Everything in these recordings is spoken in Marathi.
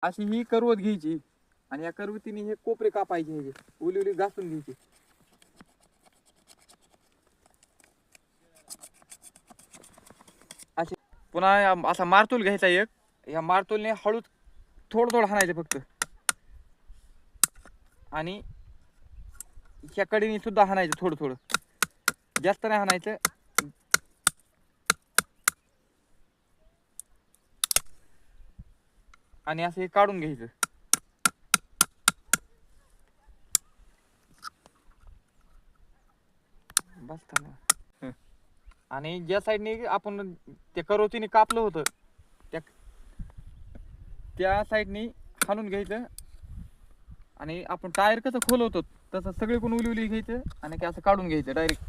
अशी ही करवत घ्यायची आणि या करवतीने हे कोपरे कापायचे, हे उली उली घासून घ्यायचे. असे पुन्हा असा मारतूल घ्यायचा एक, या मारतूलने हळूच थोडं थोडं हाणायचं फक्त, आणि ह्या कडीने सुद्धा हाणायचं थोडं थोडं, जास्त नाही हाणायचं. आणि असं हे काढून घ्यायचं. बस ना. आणि ज्या साईडने आपण त्या करवतीने कापलं होतं त्या साईडने हाणून घ्यायचं. आणि आपण टायर कसं खोलवतो तसं सगळे कोण उली उली घ्यायचं आणि ते असं काढून घ्यायचं डायरेक्ट.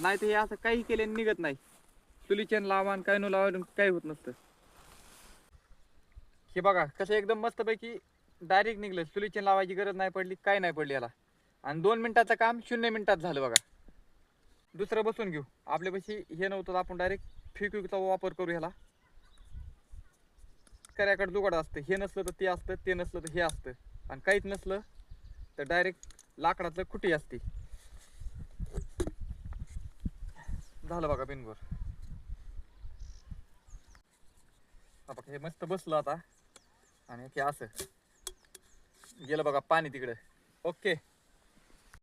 नाही तर हे असं काही केल्याने निघत नाही. चुलीचेन लावा आणि काय न लावा काही होत नसतं. हे बघा कसं एकदम मस्तपैकी डायरेक्ट निघलं. चुलीचेन लावायची गरज नाही पडली, काय नाही पडली याला. आणि 2 मिनिटाचं काम 0 मिनिटात झालं बघा. दुसरं बसून घेऊ. आपल्यापाशी हे नव्हतं, आपण डायरेक्ट फेविक्विकचा वापर करू ह्याला. कर्याकडे जुगाड असतं, हे नसलं तर ते असतं, ते नसलं तर हे असतं, आणि काहीच नसलं तर डायरेक्ट लाकडाचं खुटी असते. झालं बघा बिनगोर. बघा हे मस्त बसलं आता. आणि हे असं गेलं बघा पाणी तिकडे. ओके.